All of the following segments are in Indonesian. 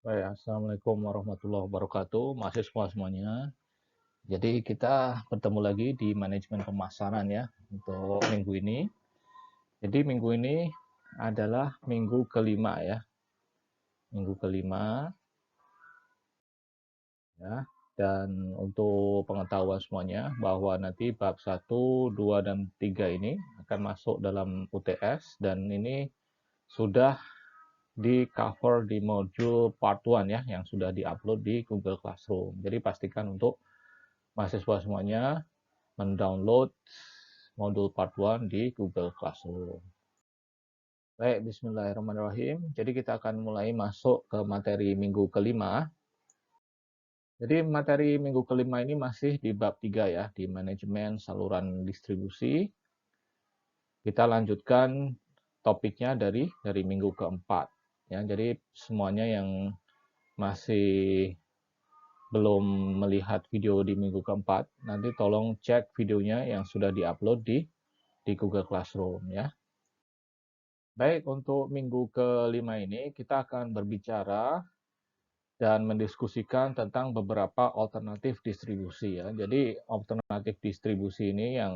Baik, Assalamualaikum warahmatullahi wabarakatuh, mahasiswa semuanya. Jadi kita bertemu lagi di manajemen pemasaran ya untuk minggu ini. Jadi minggu ini adalah minggu kelima ya, minggu kelima ya. Dan untuk pengetahuan semuanya bahwa nanti bab 1, 2, dan 3 ini akan masuk dalam UTS dan ini sudah di cover di modul part 1 ya yang sudah diupload di Google Classroom. Jadi pastikan untuk mahasiswa semuanya mendownload modul part 1 di Google Classroom. Baik, bismillahirrahmanirrahim. Jadi kita akan mulai masuk ke materi minggu kelima. Jadi materi minggu kelima ini masih di bab 3 ya, di manajemen saluran distribusi. Kita lanjutkan topiknya dari minggu keempat. Ya, jadi semuanya yang masih belum melihat video di minggu keempat, nanti tolong cek videonya yang sudah diupload di Google Classroom ya. Baik, untuk minggu kelima ini kita akan berbicara dan mendiskusikan tentang beberapa alternatif distribusi ya. Jadi alternatif distribusi ini yang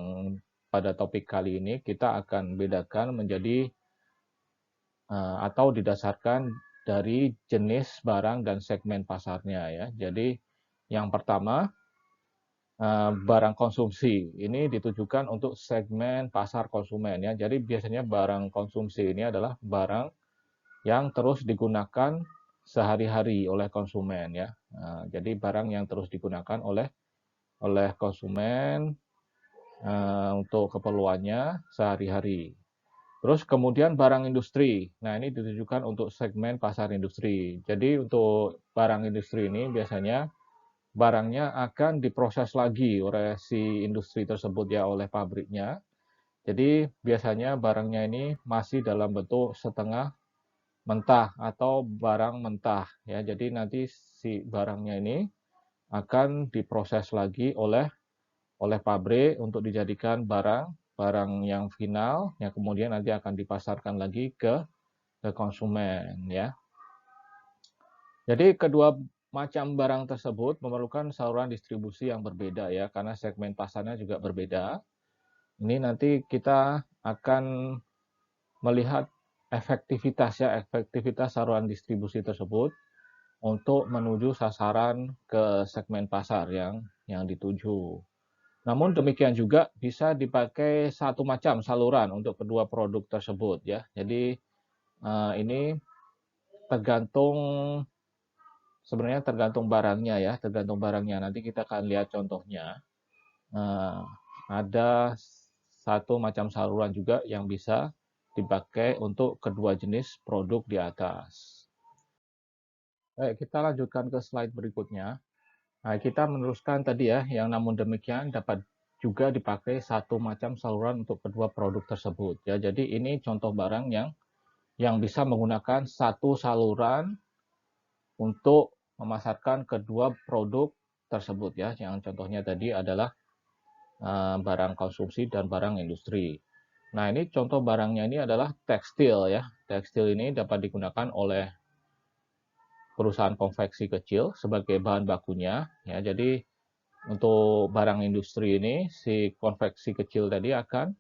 pada topik kali ini kita akan bedakan menjadi atau didasarkan dari jenis barang dan segmen pasarnya ya. Jadi yang pertama barang konsumsi ini ditujukan untuk segmen pasar konsumen ya. Jadi biasanya barang konsumsi ini adalah barang yang terus digunakan sehari-hari oleh konsumen ya. Jadi barang yang terus digunakan oleh konsumen untuk keperluannya sehari-hari. Terus kemudian barang industri. Nah, ini ditujukan untuk segmen pasar industri. Jadi untuk barang industri ini biasanya barangnya akan diproses lagi oleh si industri tersebut ya, oleh pabriknya. Jadi biasanya barangnya ini masih dalam bentuk setengah mentah atau barang mentah ya. Jadi nanti si barangnya ini akan diproses lagi oleh pabrik untuk dijadikan barang yang final yang kemudian nanti akan dipasarkan lagi ke konsumen ya. Jadi kedua macam barang tersebut memerlukan saluran distribusi yang berbeda ya karena segmen pasarnya juga berbeda. Ini nanti kita akan melihat efektivitas saluran distribusi tersebut untuk menuju sasaran ke segmen pasar yang dituju. Namun demikian juga bisa dipakai satu macam saluran untuk kedua produk tersebut ya. Jadi ini tergantung sebenarnya tergantung barangnya ya, tergantung barangnya. Nanti kita akan lihat contohnya. Ada satu macam saluran juga yang bisa dipakai untuk kedua jenis produk di atas. Baik, kita lanjutkan ke slide berikutnya. Nah, kita meneruskan tadi ya, yang namun demikian dapat juga dipakai satu macam saluran untuk kedua produk tersebut. Ya, jadi ini contoh barang yang bisa menggunakan satu saluran untuk memasarkan kedua produk tersebut ya. Yang contohnya tadi adalah barang konsumsi dan barang industri. Nah, ini contoh barangnya ini adalah tekstil ya. Tekstil ini dapat digunakan oleh perusahaan konveksi kecil sebagai bahan bakunya ya. Jadi untuk barang industri ini si konveksi kecil tadi akan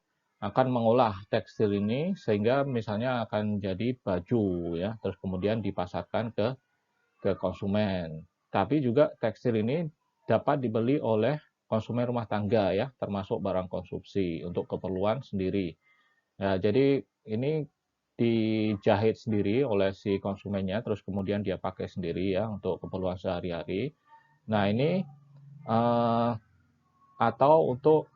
mengolah tekstil ini sehingga misalnya akan jadi baju ya, terus kemudian dipasarkan ke konsumen. Tapi juga tekstil ini dapat dibeli oleh konsumen rumah tangga ya, termasuk barang konsumsi untuk keperluan sendiri. Ya, jadi ini dijahit sendiri oleh si konsumennya, terus kemudian dia pakai sendiri ya untuk keperluan sehari-hari. Nah ini atau untuk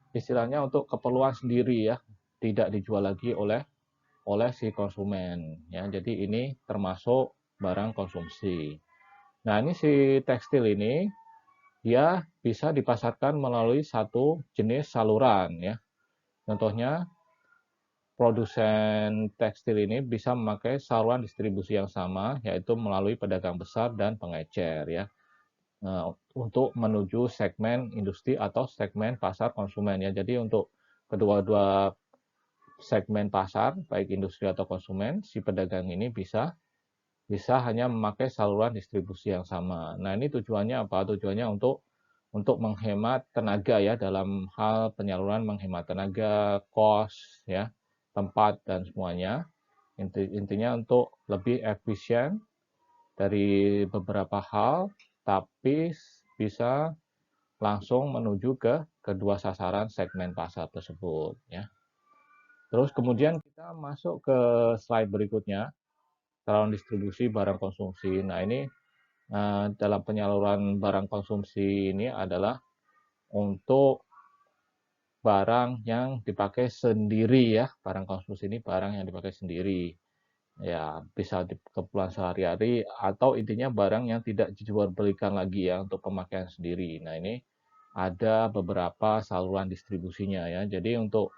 istilahnya untuk keperluan sendiri ya, tidak dijual lagi oleh si konsumen ya. Jadi ini termasuk barang konsumsi. Nah, ini si tekstil ini dia bisa dipasarkan melalui satu jenis saluran ya. Contohnya produsen tekstil ini bisa memakai saluran distribusi yang sama yaitu melalui pedagang besar dan pengecer ya. Untuk menuju segmen industri atau segmen pasar konsumen ya. Jadi untuk kedua-dua segmen pasar baik industri atau konsumen si pedagang ini bisa bisa hanya memakai saluran distribusi yang sama. Nah, ini tujuannya apa? Tujuannya untuk menghemat tenaga ya, dalam hal penyaluran menghemat tenaga, kos ya, tempat dan semuanya. Intinya untuk lebih efisien dari beberapa hal, tapi bisa langsung menuju ke kedua sasaran segmen pasar tersebut ya. Terus kemudian kita masuk ke slide berikutnya, saluran distribusi barang konsumsi. Nah, ini dalam penyaluran barang konsumsi ini adalah untuk barang yang dipakai sendiri ya. Barang konsumsi ini barang yang dipakai sendiri. Ya, bisa di keperluan sehari-hari atau intinya barang yang tidak dijual belikan lagi ya untuk pemakaian sendiri. Nah, ini ada beberapa saluran distribusinya ya. Jadi untuk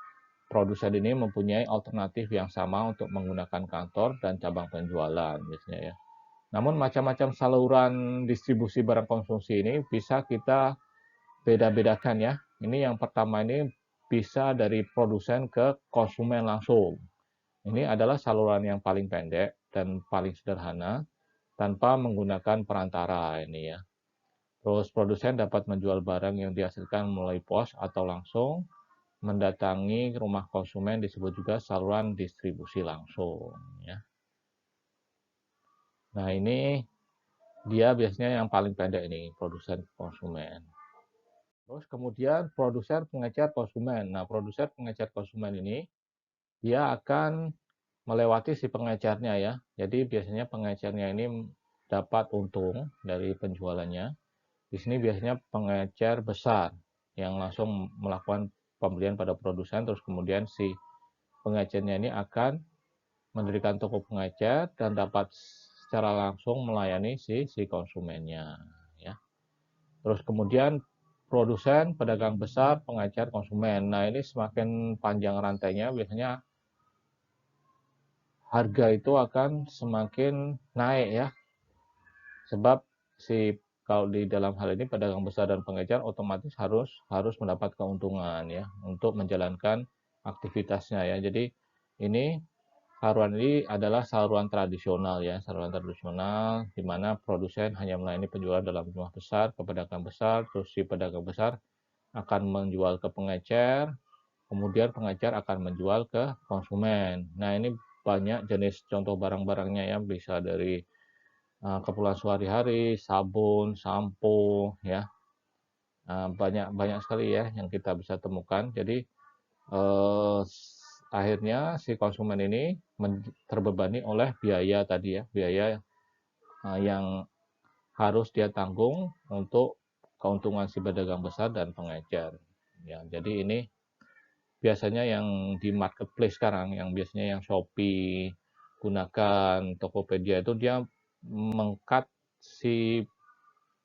produsen ini mempunyai alternatif yang sama untuk menggunakan kantor dan cabang penjualan biasanya ya. Namun macam-macam saluran distribusi barang konsumsi ini bisa kita beda-bedakan ya. Ini yang pertama ini bisa dari produsen ke konsumen langsung. Ini adalah saluran yang paling pendek dan paling sederhana tanpa menggunakan perantara ini ya. Terus produsen dapat menjual barang yang dihasilkan melalui pos atau langsung mendatangi rumah konsumen, disebut juga saluran distribusi langsung ya. Nah, ini dia biasanya yang paling pendek ini, produsen konsumen. Terus kemudian produsen pengecer konsumen. Nah, produsen pengecer konsumen ini dia akan melewati si pengecernya ya. Jadi biasanya pengecernya ini dapat untung dari penjualannya. Di sini biasanya pengecer besar yang langsung melakukan pembelian pada produsen, terus kemudian si pengecernya ini akan mendirikan toko pengecer dan dapat secara langsung melayani si konsumennya ya. Terus kemudian produsen, pedagang besar, pengecer, konsumen. Nah, ini semakin panjang rantainya biasanya harga itu akan semakin naik ya. Sebab kalau di dalam hal ini pedagang besar dan pengecer otomatis harus mendapat keuntungan ya untuk menjalankan aktivitasnya ya. Jadi ini saluran ini adalah saluran tradisional ya, saluran tradisional di mana produsen hanya melayani penjualan dalam jumlah besar ke pedagang besar, terus si pedagang besar akan menjual ke pengecer, kemudian pengecer akan menjual ke konsumen. Nah, ini banyak jenis contoh barang-barangnya ya, bisa dari keperluan sehari-hari, sabun, sampo ya. Banyak banyak sekali ya yang kita bisa temukan. Jadi akhirnya si konsumen ini terbebani oleh biaya tadi ya, biaya yang harus dia tanggung untuk keuntungan si pedagang besar dan pengecer. Ya, jadi ini biasanya yang di marketplace sekarang, yang biasanya yang Shopee gunakan, Tokopedia itu dia mengkat si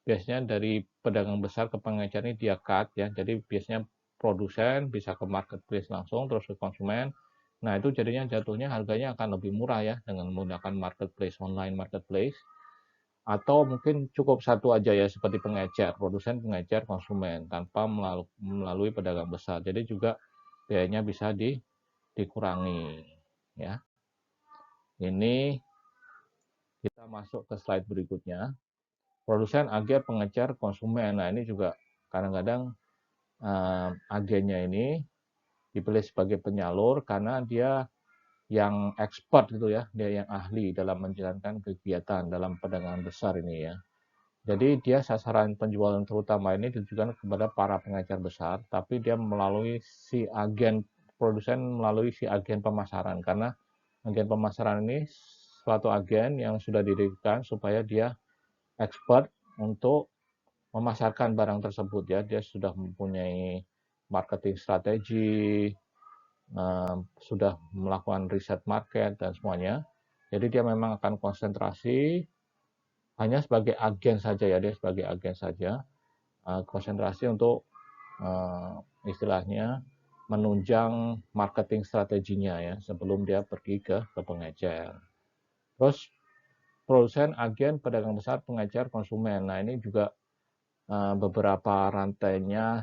biasanya dari pedagang besar ke pengecer ini dia cut ya. Jadi biasanya produsen bisa ke marketplace langsung terus ke konsumen. Nah, itu jadinya jatuhnya harganya akan lebih murah ya dengan menggunakan marketplace, online marketplace. Atau mungkin cukup satu aja ya seperti pengecer, produsen, pengecer, konsumen tanpa melalui pedagang besar. Jadi juga biayanya bisa dikurangi ya. Ini kita masuk ke slide berikutnya. Produsen, agen, pengecer, konsumen. Nah, ini juga kadang-kadang agennya ini dipilih sebagai penyalur karena dia yang expert gitu ya, dia yang ahli dalam menjalankan kegiatan dalam perdagangan besar ini ya. Jadi dia sasaran penjualan terutama ini ditujukan kepada para pengecer besar, tapi dia melalui si agen produsen, melalui si agen pemasaran, karena agen pemasaran ini suatu agen yang sudah didirikan supaya dia expert untuk memasarkan barang tersebut ya. Dia sudah mempunyai marketing strategi, sudah melakukan riset market dan semuanya. Jadi dia memang akan konsentrasi hanya sebagai agen saja ya, dia sebagai agen saja, konsentrasi untuk istilahnya menunjang marketing strateginya ya sebelum dia pergi ke pengecer. Terus produsen, agen, pedagang besar, pengecer, konsumen. Nah, ini juga beberapa rantainya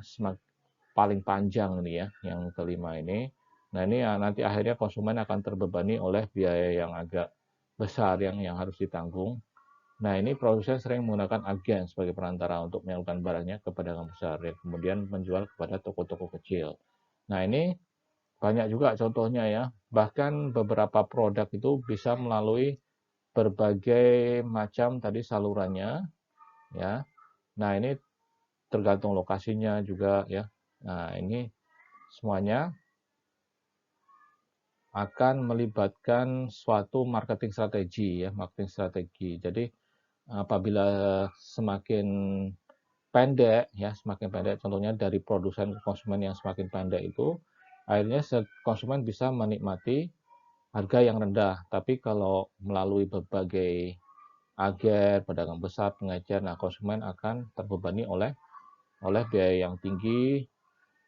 paling panjang nih ya, yang kelima ini. Nah, ini ya nanti akhirnya konsumen akan terbebani oleh biaya yang agak besar yang harus ditanggung. Nah, ini produsen sering menggunakan agen sebagai perantara untuk menyalurkan barangnya ke pedagang besar, yang kemudian menjual kepada toko-toko kecil. Nah, ini banyak juga contohnya ya. Bahkan beberapa produk itu bisa melalui berbagai macam tadi salurannya ya. Nah, ini tergantung lokasinya juga ya. Nah, ini semuanya akan melibatkan suatu marketing strategi ya, marketing strategi. Jadi apabila semakin pendek ya, semakin pendek contohnya dari produsen ke konsumen yang semakin pendek itu, akhirnya konsumen bisa menikmati harga yang rendah. Tapi kalau melalui berbagai agen, pedagang besar, pengecer, nah konsumen akan terbebani oleh biaya yang tinggi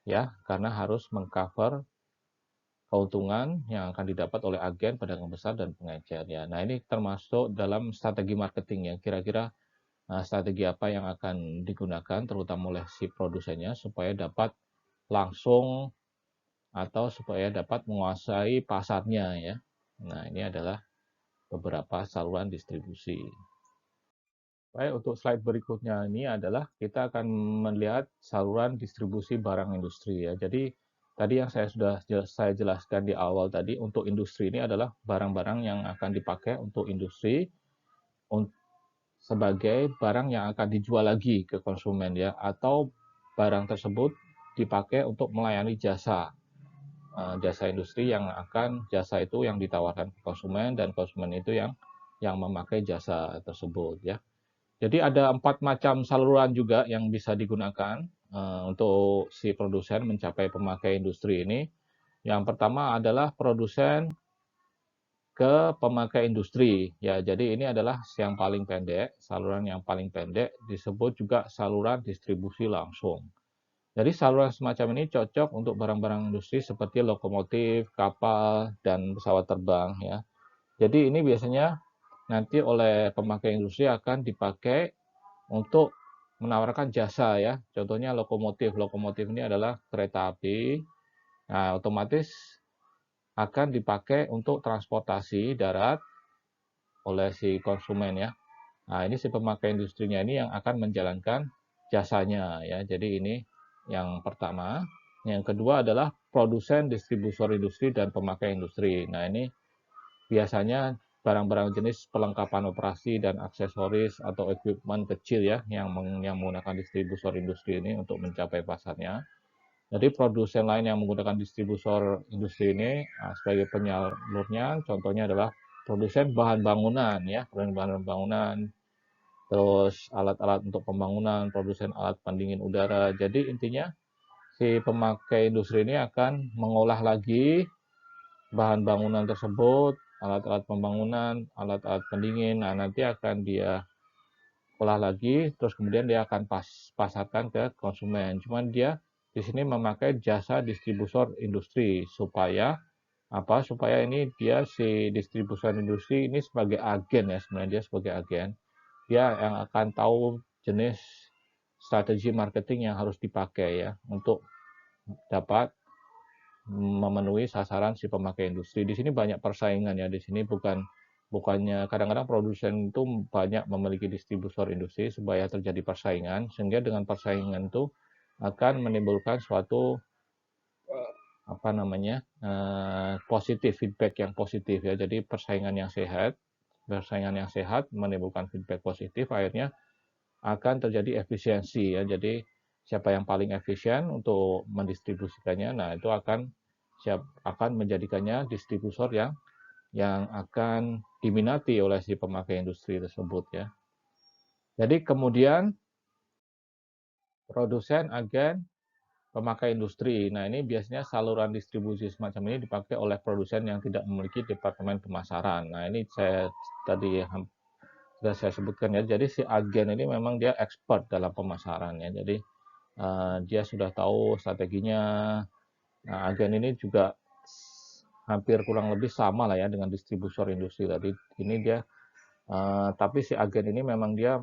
ya, karena harus mengcover keuntungan yang akan didapat oleh agen, pedagang besar, dan pengecer ya. Nah, ini termasuk dalam strategi marketing ya. Kira-kira strategi apa yang akan digunakan terutama oleh si produsennya supaya dapat langsung atau supaya dapat menguasai pasarnya ya. Nah, ini adalah beberapa saluran distribusi. Baik, untuk slide berikutnya ini adalah kita akan melihat saluran distribusi barang industri ya. Jadi tadi yang saya jelaskan di awal tadi, untuk industri ini adalah barang-barang yang akan dipakai untuk industri sebagai barang yang akan dijual lagi ke konsumen ya, atau barang tersebut dipakai untuk melayani jasa jasa industri jasa itu yang ditawarkan ke konsumen, dan konsumen itu yang memakai jasa tersebut ya. Jadi ada 4 macam saluran juga yang bisa digunakan untuk si produsen mencapai pemakai industri ini. Yang pertama adalah produsen ke pemakai industri. Ya, jadi ini adalah yang paling pendek, saluran yang paling pendek disebut juga saluran distribusi langsung. Jadi saluran semacam ini cocok untuk barang-barang industri seperti lokomotif, kapal, dan pesawat terbang ya. Jadi ini biasanya nanti oleh pemakai industri akan dipakai untuk menawarkan jasa ya. Contohnya lokomotif. Lokomotif ini adalah kereta api. Nah, otomatis akan dipakai untuk transportasi darat oleh si konsumen ya. Nah, ini si pemakai industrinya ini yang akan menjalankan jasanya ya. Jadi ini yang pertama. Yang kedua adalah produsen, distributor industri, dan pemakai industri. Nah, ini biasanya barang-barang jenis perlengkapan operasi dan aksesoris atau equipment kecil ya yang menggunakan distributor industri ini untuk mencapai pasarnya. Jadi produsen lain yang menggunakan distributor industri ini sebagai penyalurnya, contohnya adalah produsen bahan bangunan ya, produsen bahan bangunan, terus alat-alat untuk pembangunan, produsen alat pendingin udara. Jadi intinya si pemakai industri ini akan mengolah lagi bahan bangunan tersebut, alat-alat pembangunan, alat-alat pendingin. Nah, nanti akan dia olah lagi, terus kemudian dia akan pasarkan ke konsumen. Cuman dia di sini memakai jasa distributor industri supaya apa? Supaya ini dia si distributor industri ini sebagai agen ya, sebenarnya dia sebagai agen. Dia yang akan tahu jenis strategi marketing yang harus dipakai ya untuk dapat memenuhi sasaran si pemakai industri. Di sini banyak persaingan ya. Di sini bukannya kadang-kadang produsen itu banyak memiliki distributor industri supaya terjadi persaingan, sehingga dengan persaingan itu akan menimbulkan suatu apa namanya positif, feedback yang positif ya. Jadi persaingan yang sehat menimbulkan feedback positif, akhirnya akan terjadi efisiensi ya. Jadi siapa yang paling efisien untuk mendistribusikannya, nah itu akan menjadikannya distributor yang akan diminati oleh si pemakai industri tersebut ya. Jadi kemudian produsen, agen, pemakai industri. Nah, ini biasanya saluran distribusi semacam ini dipakai oleh produsen yang tidak memiliki departemen pemasaran. Nah, ini tadi sudah saya sebutkan ya. Jadi si agen ini memang dia expert dalam pemasaran ya. Jadi dia sudah tahu strateginya. Nah, agen ini juga hampir kurang lebih sama lah ya dengan distributor industri tadi. Ini dia, tapi si agen ini memang dia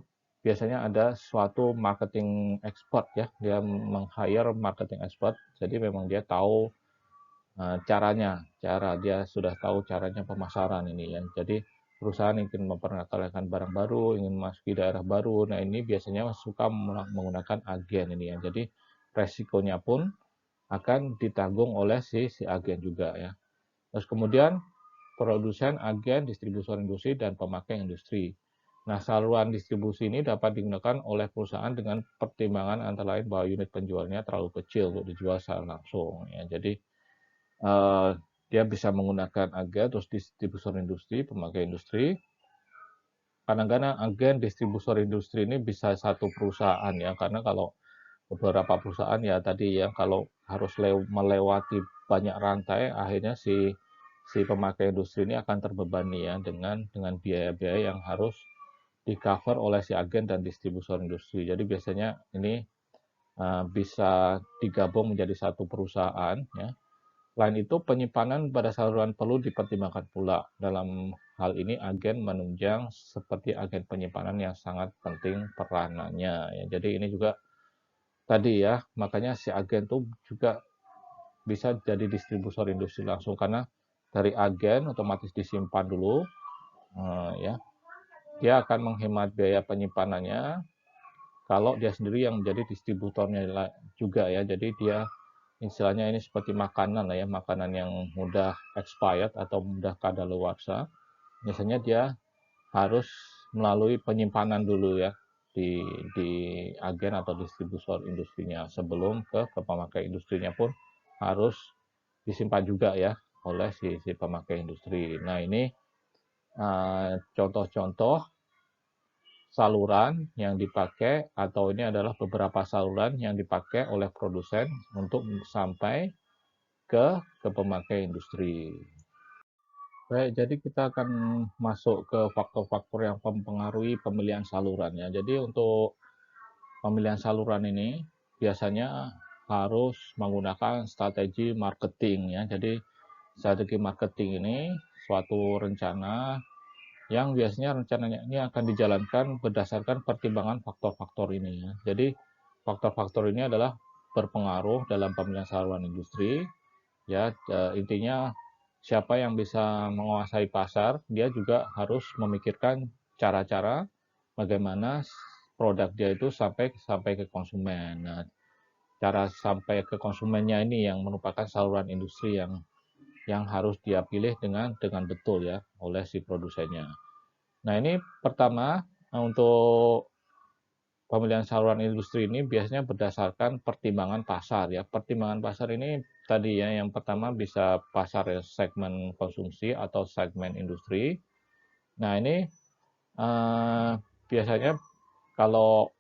biasanya ada suatu marketing expert ya. Dia meng-hire marketing expert. Jadi memang dia tahu cara dia sudah tahu caranya pemasaran ini ya. Jadi perusahaan ingin memperkenalkan barang baru, ingin masuki daerah baru. Nah, ini biasanya suka menggunakan agen ini ya. Jadi resikonya pun akan ditanggung oleh si agen juga ya. Terus kemudian produsen, agen, distributor industri, dan pemakai industri. Nah, saluran distribusi ini dapat digunakan oleh perusahaan dengan pertimbangan antara lain bahwa unit penjualnya terlalu kecil untuk dijual secara langsung. Ya. Jadi, dia bisa menggunakan agen, terus distributor industri, pemakai industri. Kadang-kadang agen distributor industri ini bisa satu perusahaan ya, karena kalau beberapa perusahaan ya tadi ya, kalau harus melewati banyak rantai, akhirnya si pemakai industri ini akan terbebani ya dengan biaya-biaya yang harus di-cover oleh si agen dan distributor industri. Jadi biasanya ini bisa digabung menjadi satu perusahaan ya. Selain itu, penyimpanan pada saluran perlu dipertimbangkan pula. Dalam hal ini, agen menunjang seperti agen penyimpanan yang sangat penting peranannya. Ya, jadi ini juga tadi ya, makanya si agen tuh juga bisa jadi distributor industri langsung karena dari agen otomatis disimpan dulu, ya. Dia akan menghemat biaya penyimpanannya kalau dia sendiri yang menjadi distributornya juga ya. Jadi dia istilahnya ini seperti makanan lah ya, makanan yang mudah expired atau mudah kadaluarsa. Biasanya dia harus melalui penyimpanan dulu ya di agen atau distributor industrinya sebelum ke pemakai industrinya pun harus disimpan juga ya oleh si pemakai industri. Nah ini contoh-contoh saluran yang dipakai atau ini adalah beberapa saluran yang dipakai oleh produsen untuk sampai ke pemakai industri. Baik, jadi kita akan masuk ke faktor-faktor yang mempengaruhi pemilihan saluran ya. Jadi untuk pemilihan saluran ini biasanya harus menggunakan strategi marketing ya. Jadi strategi marketing ini suatu rencana yang biasanya rencananya ini akan dijalankan berdasarkan pertimbangan faktor-faktor ini ya. Jadi faktor-faktor ini adalah berpengaruh dalam pemilihan saluran industri ya. Intinya siapa yang bisa menguasai pasar, dia juga harus memikirkan cara-cara bagaimana produk dia itu sampai ke konsumen. Nah, cara sampai ke konsumennya ini yang merupakan saluran industri yang harus dia pilih dengan betul ya oleh si produsennya. Nah, ini pertama untuk pemilihan saluran industri ini biasanya berdasarkan pertimbangan pasar ya. Pertimbangan pasar ini tadi ya, yang pertama bisa pasar segmen konsumsi atau segmen industri. Nah ini biasanya kalau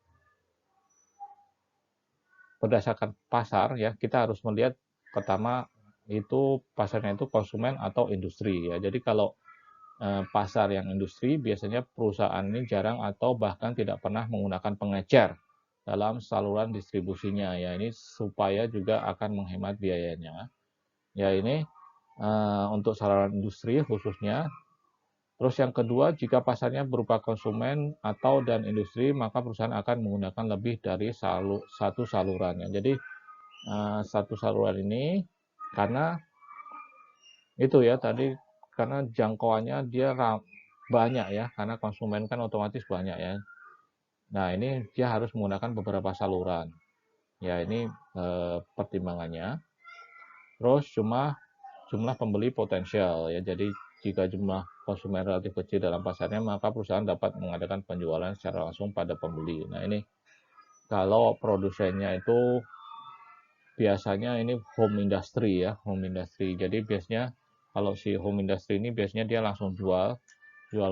berdasarkan pasar ya, kita harus melihat pertama itu pasarnya itu konsumen atau industri ya. Jadi kalau pasar yang industri biasanya perusahaan ini jarang atau bahkan tidak pernah menggunakan pengecer dalam saluran distribusinya ya, ini supaya juga akan menghemat biayanya ya. Ini untuk saluran industri khususnya. Terus yang kedua, jika pasarnya berupa konsumen atau dan industri, maka perusahaan akan menggunakan lebih dari satu saluran ya. Jadi satu saluran ini karena itu ya tadi, karena jangkauannya dia banyak ya, karena konsumen kan otomatis banyak ya. Nah ini dia harus menggunakan beberapa saluran ya, ini pertimbangannya. Terus jumlah pembeli potensial ya, jadi jika jumlah konsumen relatif kecil dalam pasarnya, maka perusahaan dapat mengadakan penjualan secara langsung pada pembeli. Nah ini kalau produsennya itu biasanya ini home industry ya, home industry. Jadi biasanya kalau si home industry ini biasanya dia langsung jual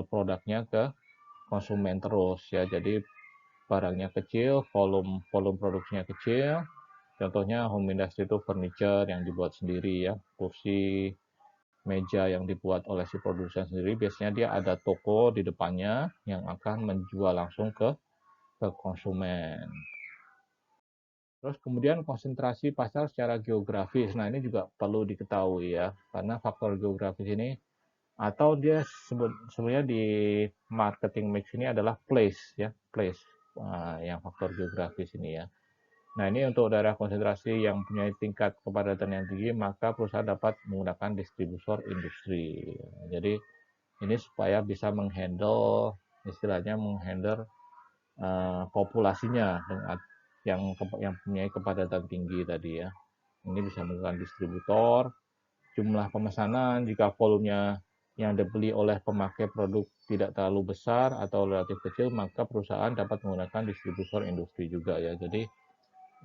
produknya ke konsumen terus ya. Jadi barangnya kecil, volume produksinya kecil. Contohnya home industry itu furniture yang dibuat sendiri ya, kursi, meja yang dibuat oleh si produsen sendiri. Biasanya dia ada toko di depannya yang akan menjual langsung ke konsumen. Terus kemudian konsentrasi pasar secara geografis. Nah, ini juga perlu diketahui ya, karena faktor geografis ini atau dia sebenarnya di marketing mix ini adalah place ya, place yang faktor geografis ini ya. Nah, ini untuk daerah konsentrasi yang punya tingkat kepadatan yang tinggi, maka perusahaan dapat menggunakan distributor industri. Jadi Ini supaya bisa menghandle, istilahnya menghandle populasinya dengan yang punya kepadatan tinggi tadi ya. Ini bisa menggunakan distributor, jumlah pemesanan jika volumenya yang dibeli oleh pemakai produk tidak terlalu besar atau relatif kecil, maka perusahaan dapat menggunakan distributor industri juga ya. Jadi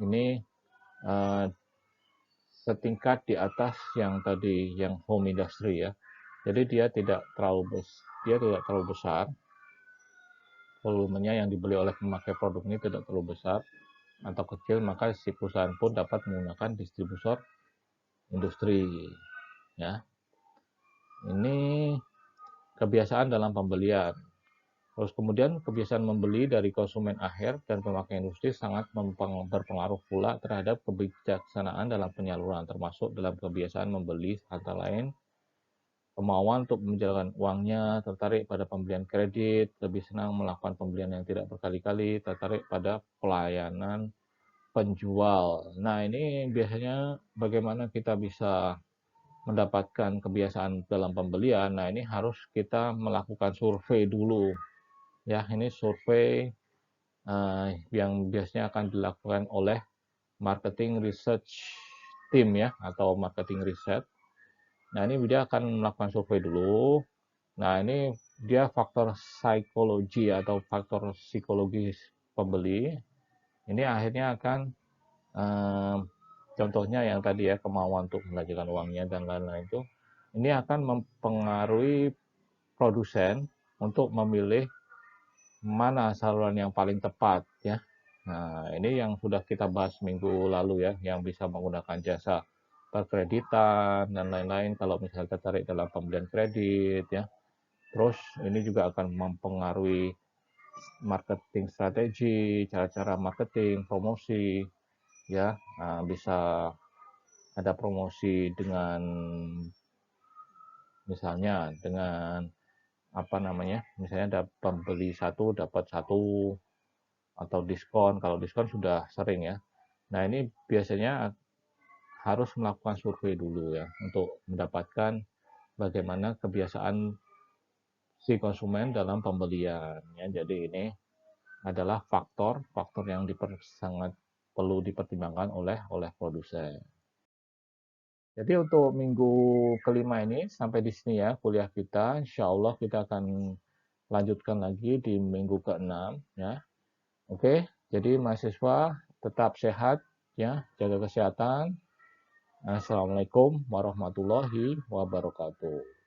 ini setingkat di atas yang tadi yang home industry ya. Jadi dia tidak terlalu besar, volumenya yang dibeli oleh pemakai produk ini tidak terlalu besar atau kecil, maka si perusahaan pun dapat menggunakan distributor industri ya. Ini kebiasaan dalam pembelian. Terus kemudian kebiasaan membeli dari konsumen akhir dan pemakai industri sangat berpengaruh pula terhadap kebijaksanaan dalam penyaluran, termasuk dalam kebiasaan membeli antara lain kemauan untuk menjalankan uangnya, tertarik pada pembelian kredit, lebih senang melakukan pembelian yang tidak berkali-kali, tertarik pada pelayanan penjual. Nah, ini biasanya bagaimana kita bisa mendapatkan kebiasaan dalam pembelian. Nah, ini harus kita melakukan survei dulu. Ya, ini survei yang biasanya akan dilakukan oleh marketing research team ya, atau marketing riset. Nah, ini dia akan melakukan survei dulu. Nah, ini dia faktor psikologi atau faktor psikologis pembeli. Ini akhirnya akan contohnya yang tadi ya, kemauan untuk membelanjakan uangnya dan lain-lain itu, ini akan mempengaruhi produsen untuk memilih mana saluran yang paling tepat ya. Nah, ini yang sudah kita bahas minggu lalu ya, yang bisa menggunakan jasa perkreditan dan lain-lain kalau misalnya tertarik dalam pembelian kredit ya. Terus ini juga akan mempengaruhi marketing strategi, cara-cara marketing, promosi ya. Nah, bisa ada promosi dengan misalnya dengan apa namanya? Misalnya ada pembeli satu dapat satu atau diskon. Kalau diskon sudah sering ya. Nah, ini biasanya harus melakukan survei dulu ya untuk mendapatkan bagaimana kebiasaan si konsumen dalam pembelian ya. Jadi ini adalah faktor yang sangat perlu dipertimbangkan oleh produsen. Jadi untuk minggu kelima ini sampai di sini ya kuliah kita. Insya Allah kita akan lanjutkan lagi di minggu ke-6 ya. Oke, jadi mahasiswa tetap sehat ya, jaga kesehatan. Assalamualaikum warahmatullahi wabarakatuh.